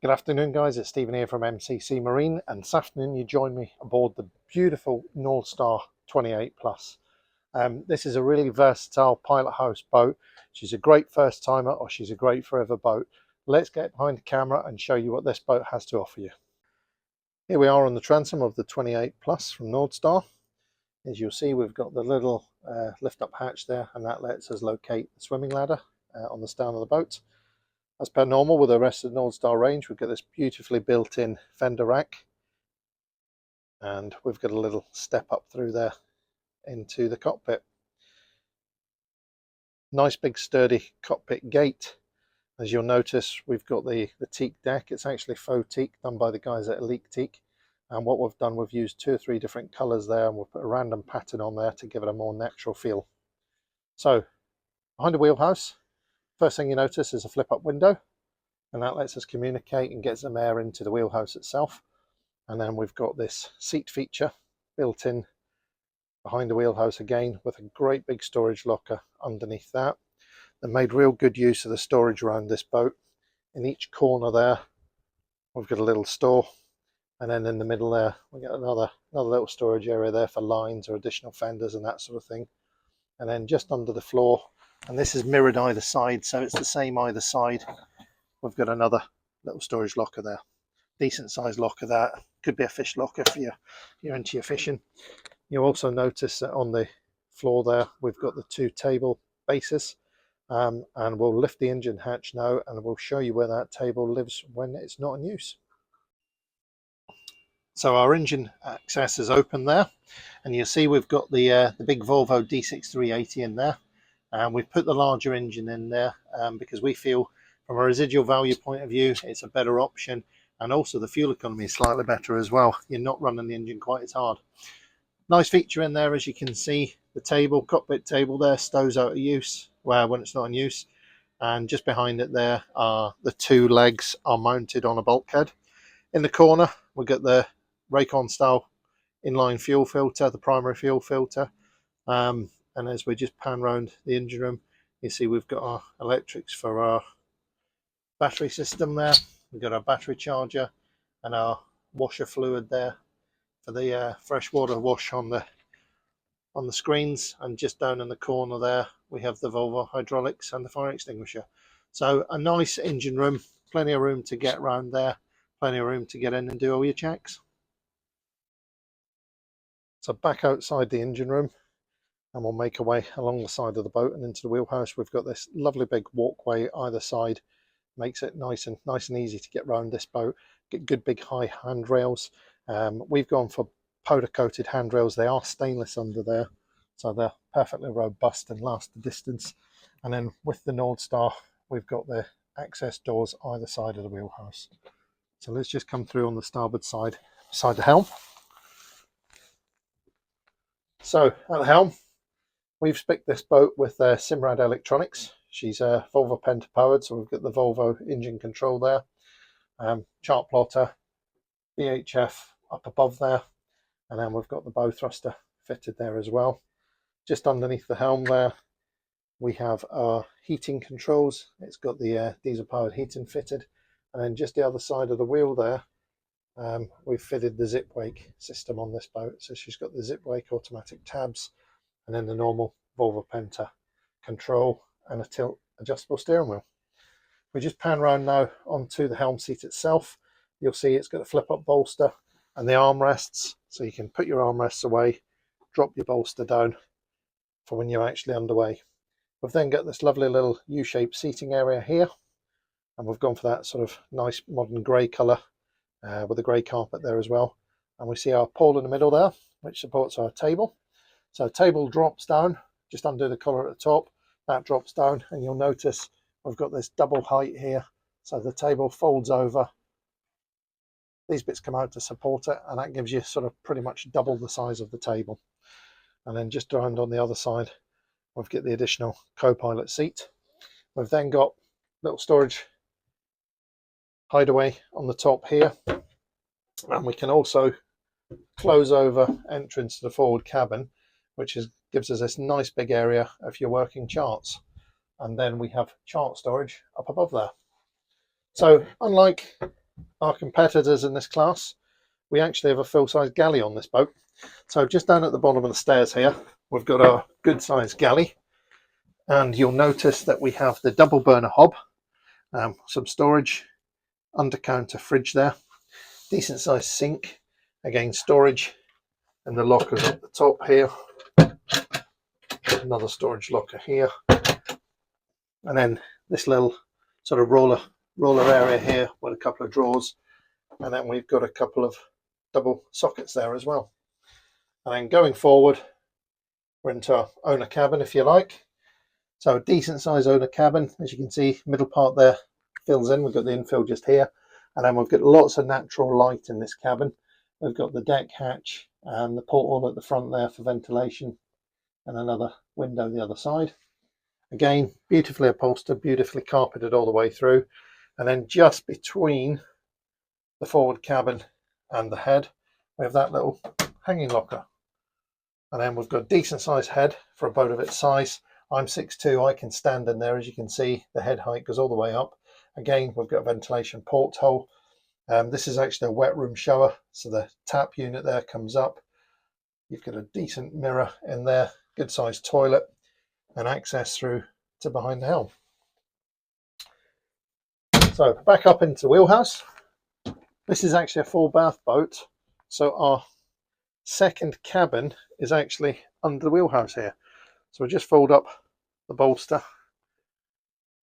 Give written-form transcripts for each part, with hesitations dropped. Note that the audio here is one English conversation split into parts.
Good afternoon guys, it's Stephen here from MCC Marine, and this afternoon you join me aboard the beautiful Nord Star 28 Plus. This is a really versatile pilot house boat. She's a great first timer or she's a great forever boat. Let's get behind the camera and show you what this boat has to offer you. Here we are on the transom of the 28 Plus from Nord Star. As you'll see, we've got the little lift up hatch there, and that lets us locate the swimming ladder on the stern of the boat. As per normal with the rest of the Nord Star range, we've got this beautifully built-in fender rack, and we've got a little step up through there into the cockpit. Nice big sturdy cockpit gate. As you'll notice, we've got the teak deck. It's actually faux teak done by the guys at Elite Teak, and what we've done, we've used 2 or 3 different colours there, and we'll put a random pattern on there to give it a more natural feel. So behind the wheelhouse, first thing you notice is a flip up window, and that lets us communicate and get some air into the wheelhouse itself. And then we've got this seat feature built in behind the wheelhouse again, with a great big storage locker underneath that. They made real good use of the storage around this boat. In each corner there we've got a little store, and then in the middle there we got another little storage area there for lines or additional fenders and that sort of thing. And then just under the floor, and this is mirrored either side, so it's the same either side, we've got another little storage locker there. Decent sized locker that could be a fish locker if you're into your fishing. You'll also notice that on the floor there we've got the 2 table bases, and we'll lift the engine hatch now and we'll show you where that table lives when it's not in use. So our engine access is open there, and you'll see we've got the big Volvo D6380 in there, and we've put the larger engine in there because we feel from a residual value point of view it's a better option, and also the fuel economy is slightly better as well. You're not running the engine quite as hard. Nice feature in there, as you can see, the table, cockpit table there, stows out of use when it's not in use, and just behind it there are the 2 legs are mounted on a bulkhead. In the corner we've got the Raycon style inline fuel filter, the primary fuel filter, and as we just pan around the engine room, you see we've got our electrics for our battery system there. We've got our battery charger and our washer fluid there for the freshwater wash on the screens, and just down in the corner there we have the Volvo hydraulics and the fire extinguisher. So a nice engine room, plenty of room to get around there, plenty of room to get in and do all your checks. So back outside the engine room, and we'll make our way along the side of the boat and into the wheelhouse. We've got this lovely big walkway either side, makes it nice and easy to get around this boat. Get good big high handrails. We've gone for powder coated handrails. They are stainless under there, so they're perfectly robust and last the distance. And then with the Nord Star we've got the access doors either side of the wheelhouse. So let's just come through on the starboard side beside the helm. So at the helm we've spicced this boat with Simrad electronics. She's Volvo Penta powered, so we've got the Volvo engine control there, chart plotter, VHF up above there, and then we've got the bow thruster fitted there as well. Just underneath the helm there we have our heating controls. It's got the diesel powered heating fitted, and then just the other side of the wheel there we've fitted the zip wake system on this boat. So she's got the zip wake automatic tabs, and then the normal Volvo Penta control and a tilt adjustable steering wheel. We just pan around now onto the helm seat itself. You'll see it's got a flip up bolster and the armrests, so you can put your armrests away, drop your bolster down for when you're actually underway. We've then got this lovely little U-shaped seating area here, and we've gone for that sort of nice modern grey colour with a grey carpet there as well. And we see our pole in the middle there, which supports our table. So table drops down just under the collar at the top. That drops down, and you'll notice we've got this double height here, so the table folds over. These bits come out to support it, and that gives you sort of pretty much double the size of the table. And then just around on the other side we've got the additional co-pilot seat. We've then got little storage hideaway on the top here, and we can also close over entrance to the forward cabin, which gives us this nice big area if you're working charts. And then we have chart storage up above there. So unlike our competitors in this class, we actually have a full-size galley on this boat. So just down at the bottom of the stairs here, we've got our good-sized galley, and you'll notice that we have the double burner hob, some storage, under-counter fridge there, decent-sized sink, again storage, and the lockers at the top here, another storage locker here, and then this little sort of roller area here with a couple of drawers, and then we've got a couple of double sockets there as well. And then going forward, we're into our owner cabin, if you like. So a decent size owner cabin, as you can see, middle part there fills in. We've got the infill just here, and then we've got lots of natural light in this cabin. We've got the deck hatch and the porthole at the front there for ventilation, and another window the other side. Again, beautifully upholstered, beautifully carpeted all the way through. And then just between the forward cabin and the head, we have that little hanging locker. And then we've got a decent sized head for a boat of its size. I'm 6'2", I can stand in there. As you can see, the head height goes all the way up. Again, we've got a ventilation porthole. This is actually a wet room shower, so the tap unit there comes up. You've got a decent mirror in there, good sized toilet, and access through to behind the helm. So back up into the wheelhouse. This is actually a full bath boat, so our second cabin is actually under the wheelhouse here. So we just fold up the bolster,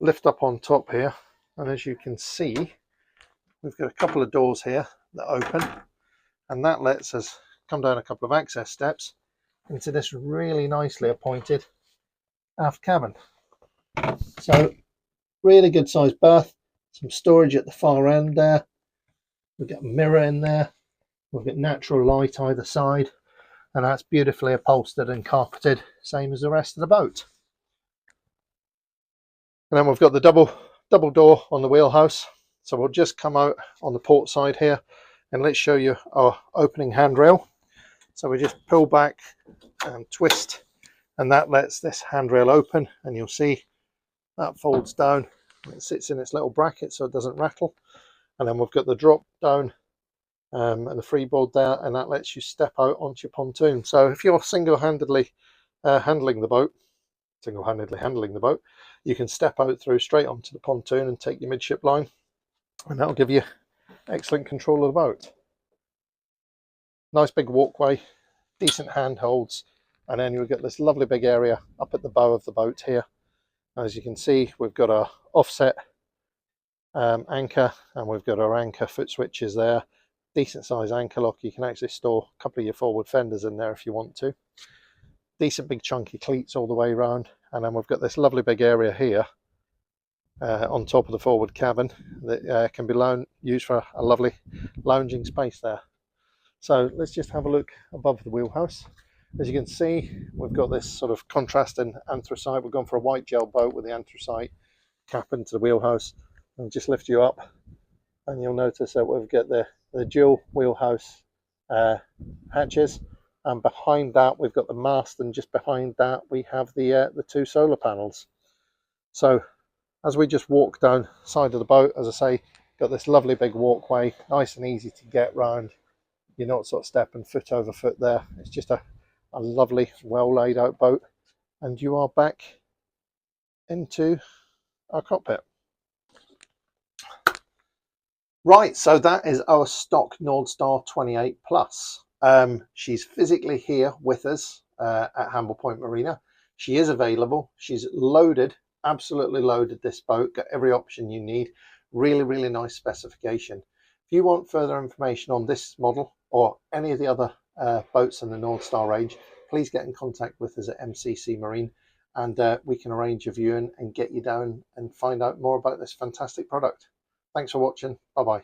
lift up on top here, and as you can see, we've got a couple of doors here that open, and that lets us come down a couple of access steps into this really nicely appointed aft cabin. So really good sized berth, some storage at the far end there. We've got a mirror in there, we've got natural light either side, and that's beautifully upholstered and carpeted, same as the rest of the boat. And then we've got the double door on the wheelhouse. So we'll just come out on the port side here, and let's show you our opening handrail. So we just pull back and twist, and that lets this handrail open, and you'll see that folds down. It sits in its little bracket so it doesn't rattle. And then we've got the drop down and the freeboard there, and that lets you step out onto your pontoon. So if you're single-handedly handling the boat, you can step out through straight onto the pontoon and take your midship line, and that'll give you excellent control of the boat. Nice big walkway, decent handholds, and then you'll get this lovely big area up at the bow of the boat here. As you can see, we've got our offset anchor, and we've got our anchor foot switches there. Decent size anchor lock. You can actually store a couple of your forward fenders in there if you want to. Decent big chunky cleats all the way around, and then we've got this lovely big area here on top of the forward cabin that can be used for a lovely lounging space there. So let's just have a look above the wheelhouse. As you can see, we've got this sort of contrasting anthracite. We've gone for a white gel boat with the anthracite cap into the wheelhouse, and just lift you up, and you'll notice that we've got the dual wheelhouse hatches, and behind that we've got the mast, and just behind that we have the two solar panels. So as we just walk down the side of the boat, as I say, got this lovely big walkway, nice and easy to get round. You're not sort of stepping foot over foot there. It's just a lovely, well laid out boat, and you are back into our cockpit. Right, so that is our stock Nord Star 28 Plus. She's physically here with us at Hamble Point Marina. She is available. She's loaded, absolutely loaded, this boat. Got every option you need. Really, really nice specification. If you want further information on this model or any of the other boats in the Nord Star range, please get in contact with us at MCC Marine, and we can arrange a viewing and get you down and find out more about this fantastic product. Thanks for watching. Bye bye.